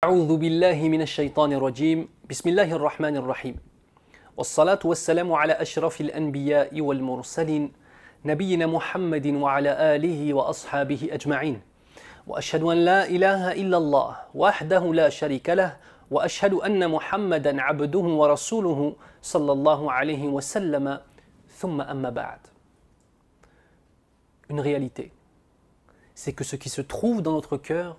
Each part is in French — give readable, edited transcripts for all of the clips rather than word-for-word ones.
أعوذ بالله من الشيطان الرجيم بسم الله الرحمن الرحيم والصلاة والسلام على أشرف الأنبياء والمرسلين نبينا محمد وعلى آله وأصحابه أجمعين وأشهد أن لا إله إلا الله وحده لا شريك له وأشهد أن محمدا عبده ورسوله صلى الله عليه وسلم ثم أما بعد. Une réalité, c'est que ce qui se trouve dans notre cœur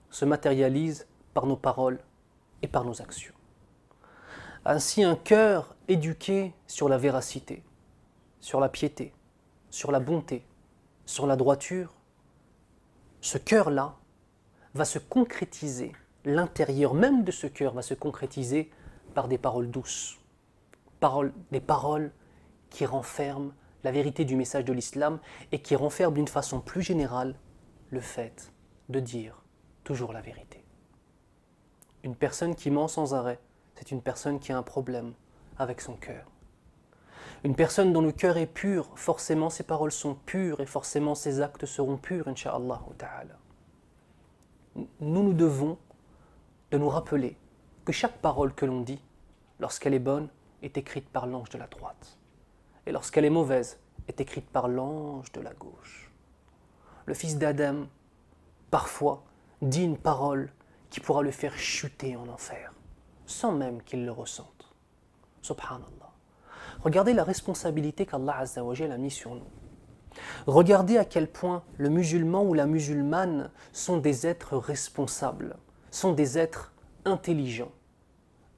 se matérialise par nos paroles et par nos actions. Ainsi, un cœur éduqué sur la véracité, sur la piété, sur la bonté, sur la droiture, ce cœur-là va se concrétiser, l'intérieur même de ce cœur va se concrétiser par des paroles douces, des paroles qui renferment la vérité du message de l'islam et qui renferment d'une façon plus générale le fait de dire toujours la vérité. Une personne qui ment sans arrêt, c'est une personne qui a un problème avec son cœur. Une personne dont le cœur est pur, forcément ses paroles sont pures et forcément ses actes seront purs, incha'Allah ta'ala. Nous devons de nous rappeler que chaque parole que l'on dit, lorsqu'elle est bonne, est écrite par l'ange de la droite. Et lorsqu'elle est mauvaise, est écrite par l'ange de la gauche. Le fils d'Adam, parfois, dit une parole qui pourra le faire chuter en enfer, sans même qu'il le ressente. Subhanallah. Regardez la responsabilité qu'Allah Azza wa Jal a mise sur nous. Regardez à quel point le musulman ou la musulmane sont des êtres responsables, sont des êtres intelligents.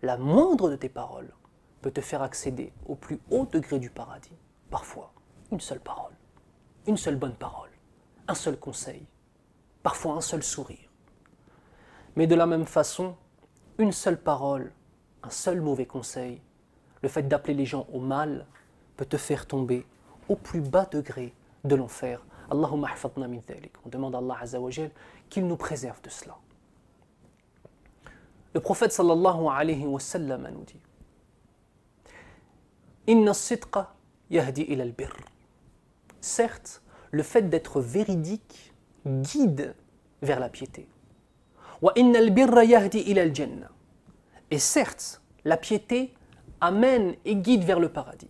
La moindre de tes paroles peut te faire accéder au plus haut degré du paradis. Parfois, une seule parole, une seule bonne parole, un seul conseil, parfois un seul sourire. Mais de la même façon, une seule parole, un seul mauvais conseil, le fait d'appeler les gens au mal peut te faire tomber au plus bas degré de l'enfer. Allahumma ahfadna min dhalik. On demande à Allah Azza wa Jal qu'il nous préserve de cela. Le prophète sallallahu alayhi wa sallam nous dit Inna as-sidqa yahdi ila al-birr. Certes, le fait d'être véridique guide vers la piété. Et certes, la piété amène et guide vers le paradis.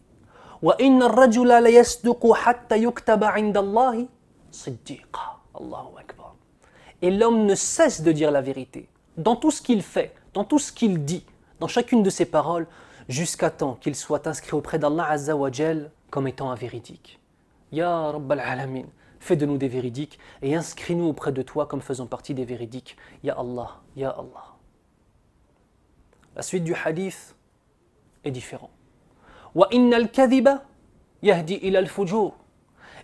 Et l'homme ne cesse de dire la vérité dans tout ce qu'il fait, dans tout ce qu'il dit, dans chacune de ses paroles, jusqu'à temps qu'il soit inscrit auprès d'Allah Azza wa Jal comme étant un véridique. Ya Rabbal Alamin, fais de nous des véridiques et inscris-nous auprès de toi comme faisant partie des véridiques. Ya Allah, Ya Allah. La suite du hadith est différente. Wa innal kadhiba yahdi ila al-fujur.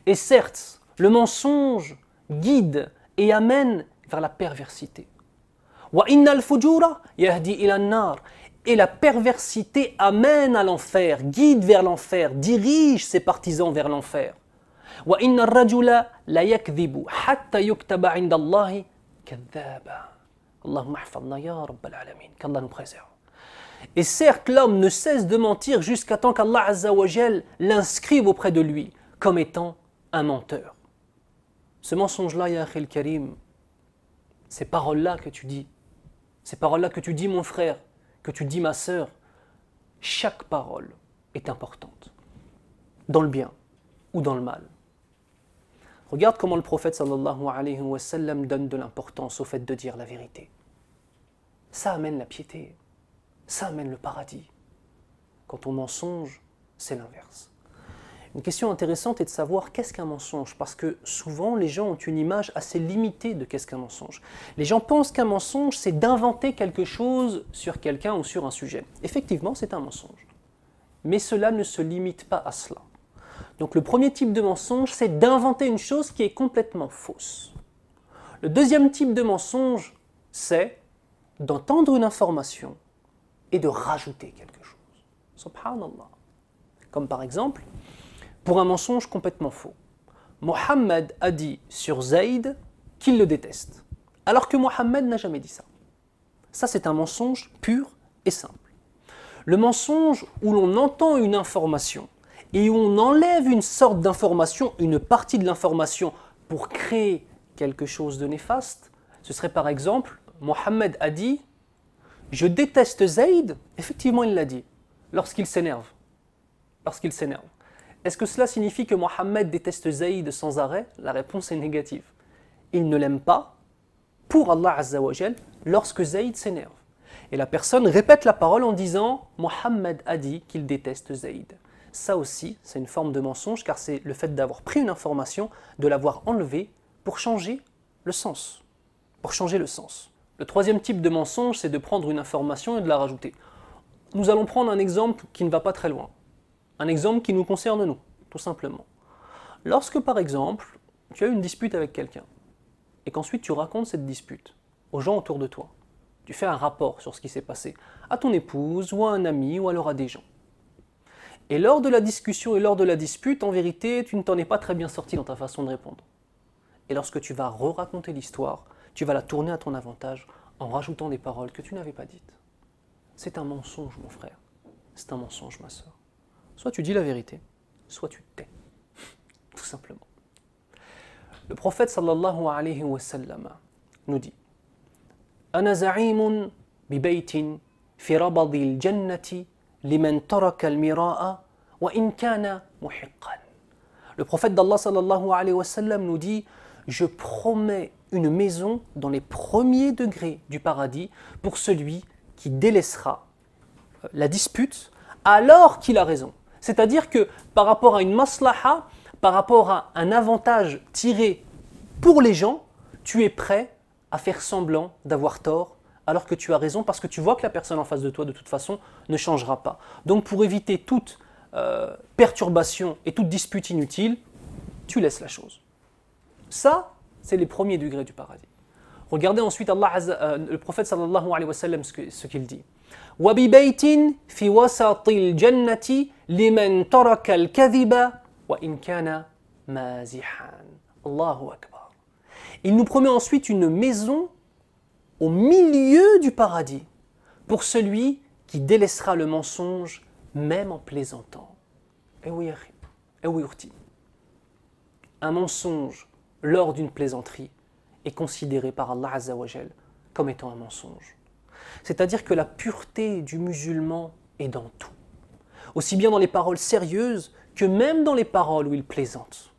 Et certes, le mensonge guide et amène vers la perversité. Wa innal fujura yahdi ila an-nar. Et la perversité amène à l'enfer, guide vers l'enfer, dirige ses partisans vers l'enfer. وَإِنَّ الرَّجُلَ لَيَكْذِبُ حَتَّى يُكْتَبَ عِنْدَ اللَّهِ كَذَّابًا. Allahumma ahfadna ya Rabbal Alamin. Qu'Allah nous préserve. Et certes, l'homme ne cesse de mentir jusqu'à temps qu'Allah Azza wa Jal l'inscrive auprès de lui comme étant un menteur. Ce mensonge-là, ya Akhil Karim, ces paroles-là que tu dis, ces paroles-là que tu dis mon frère, que tu dis ma sœur, chaque parole est importante, dans le bien ou dans le mal. Regarde comment le prophète sallallahu alayhi wa sallam donne de l'importance au fait de dire la vérité. Ça amène la piété, ça amène le paradis. Quant au mensonge, c'est l'inverse. Une question intéressante est de savoir qu'est-ce qu'un mensonge, parce que souvent les gens ont une image assez limitée de qu'est-ce qu'un mensonge. Les gens pensent qu'un mensonge, c'est d'inventer quelque chose sur quelqu'un ou sur un sujet. Effectivement, c'est un mensonge. Mais cela ne se limite pas à cela. Donc le premier type de mensonge, c'est d'inventer une chose qui est complètement fausse. Le deuxième type de mensonge, c'est d'entendre une information et de rajouter quelque chose. Subhanallah. Comme par exemple, pour un mensonge complètement faux. Mohammed a dit sur Zayd qu'il le déteste, alors que Mohammed n'a jamais dit ça. Ça, c'est un mensonge pur et simple. Le mensonge où l'on entend une information et où on enlève une sorte d'information, une partie de l'information pour créer quelque chose de néfaste, ce serait par exemple, Mohammed a dit je déteste Zayd, effectivement il l'a dit, lorsqu'il s'énerve. Lorsqu'il s'énerve. Est-ce que cela signifie que Mohammed déteste Zayd sans arrêt? La réponse est négative. Il ne l'aime pas pour Allah Azza wa Jal lorsque Zayd s'énerve. Et la personne répète la parole en disant « Mohammed a dit qu'il déteste Zayd ». Ça aussi, c'est une forme de mensonge car c'est le fait d'avoir pris une information, de l'avoir enlevée pour changer le sens. Pour changer le sens. Le troisième type de mensonge, c'est de prendre une information et de la rajouter. Nous allons prendre un exemple qui ne va pas très loin. Un exemple qui nous concerne nous, tout simplement. Lorsque, par exemple, tu as eu une dispute avec quelqu'un et qu'ensuite tu racontes cette dispute aux gens autour de toi, tu fais un rapport sur ce qui s'est passé à ton épouse ou à un ami ou alors à des gens. Et lors de la discussion et lors de la dispute, en vérité, tu ne t'en es pas très bien sorti dans ta façon de répondre. Et lorsque tu vas re-raconter l'histoire, tu vas la tourner à ton avantage en rajoutant des paroles que tu n'avais pas dites. C'est un mensonge, mon frère. C'est un mensonge, ma sœur. Soit tu dis la vérité, soit tu te tais. Tout simplement. Le prophète sallallahu alayhi wa sallam nous dit Ana za'im bi baytin fi rabadi al-jannati liman taraka al-mira'a wa in kana muhiqqan. Le prophète d'Allah sallallahu alayhi wa sallam nous dit je promets une maison dans les premiers degrés du paradis pour celui qui délaissera la dispute alors qu'il a raison. C'est-à-dire que par rapport à une maslaha, par rapport à un avantage tiré pour les gens, tu es prêt à faire semblant d'avoir tort alors que tu as raison parce que tu vois que la personne en face de toi de toute façon ne changera pas. Donc pour éviter toute perturbation et toute dispute inutile, tu laisses la chose. Ça, c'est les premiers degrés du paradis. Regardez ensuite le prophète sallallahu alayhi wa sallam ce qu'il dit. وَبِبَيْتٍ فِي وَسَطِ الْجَنَّةِ لِمَنْ تَرَكَ الْكَذِبَ وَإِنْ كَانَ مَازِحًا. Allahu Akbar. Il nous promet ensuite une maison au milieu du paradis pour celui qui délaissera le mensonge même en plaisantant. Un mensonge lors d'une plaisanterie est considéré par Allah Azza wa Jal comme étant un mensonge. C'est-à-dire que la pureté du musulman est dans tout. Aussi bien dans les paroles sérieuses que même dans les paroles où il plaisante.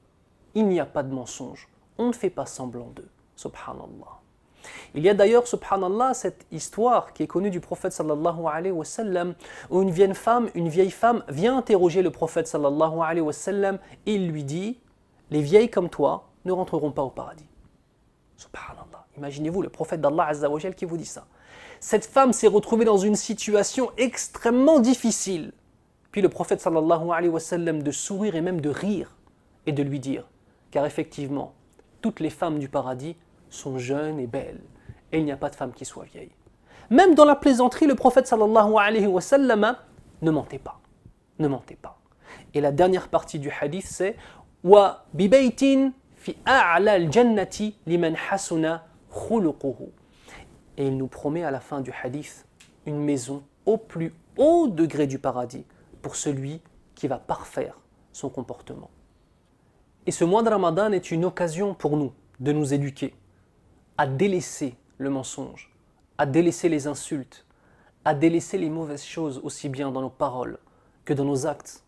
Il n'y a pas de mensonge. On ne fait pas semblant d'eux. Subhanallah. Il y a d'ailleurs, subhanallah, cette histoire qui est connue du prophète sallallahu alayhi wa sallam, où une vieille femme vient interroger le prophète sallallahu alayhi wa sallam et il lui dit « Les vieilles comme toi ne rentreront pas au paradis. » Subhanallah. Imaginez-vous le prophète d'Allah Azza wa Jal qui vous dit ça. Cette femme s'est retrouvée dans une situation extrêmement difficile. Puis le prophète sallallahu alayhi wa sallam de sourire et même de rire et de lui dire car effectivement, toutes les femmes du paradis sont jeunes et belles et il n'y a pas de femme qui soit vieille. Même dans la plaisanterie, le prophète sallallahu alayhi wa sallam ne mentait pas. Ne mentez pas. Et la dernière partie du hadith c'est wa bi baytin fi a'la al-jannati liman hasuna khuluquhu. Et il nous promet à la fin du hadith une maison au plus haut degré du paradis pour celui qui va parfaire son comportement. Et ce mois de Ramadan est une occasion pour nous de nous éduquer, à délaisser le mensonge, à délaisser les insultes, à délaisser les mauvaises choses aussi bien dans nos paroles que dans nos actes.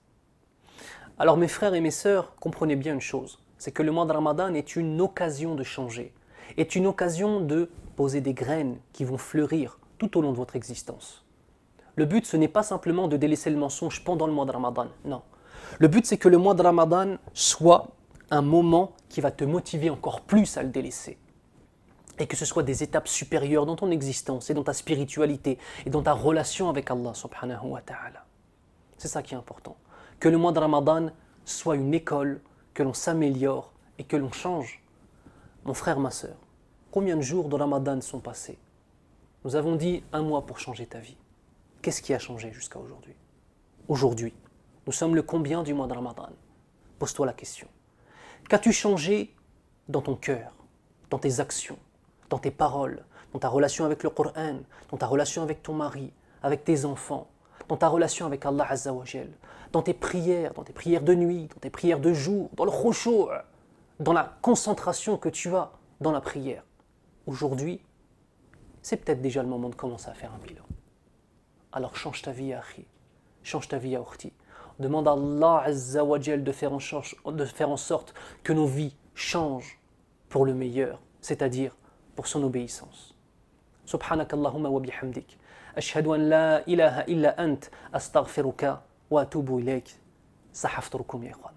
Alors mes frères et mes sœurs, comprenez bien une chose, c'est que le mois de Ramadan est une occasion de changer, est une occasion de poser des graines qui vont fleurir tout au long de votre existence. Le but, ce n'est pas simplement de délaisser le mensonge pendant le mois de Ramadan, non. Le but, c'est que le mois de Ramadan soit un moment qui va te motiver encore plus à le délaisser. Et que ce soit des étapes supérieures dans ton existence et dans ta spiritualité et dans ta relation avec Allah subhanahu wa ta'ala. C'est ça qui est important. Que le mois de Ramadan soit une école, que l'on s'améliore et que l'on change. Mon frère, ma sœur, combien de jours de Ramadan sont passés? Nous avons dit 1 mois pour changer ta vie. Qu'est-ce qui a changé jusqu'à aujourd'hui? Aujourd'hui, nous sommes le combien du mois de Ramadan? Pose-toi la question. Qu'as-tu changé dans ton cœur, dans tes actions, dans tes paroles, dans ta relation avec le Coran, dans ta relation avec ton mari, avec tes enfants, dans ta relation avec Allah Azza wa Jal, dans tes prières de nuit, dans tes prières de jour, dans le khushu', dans la concentration que tu as dans la prière? Aujourd'hui, c'est peut-être déjà le moment de commencer à faire un bilan. Alors change ta vie, ya akhi. Change ta vie, ya ukhti. Demande à Allah Azza wa Jal de faire en sorte que nos vies changent pour le meilleur, c'est-à-dire pour son obéissance. Subhanak Allahumma wa bihamdik. Ashhadu an la ilaha illa ant. Astaghfiruka wa atubu ilayk. Sahafturukum ya ikhwan.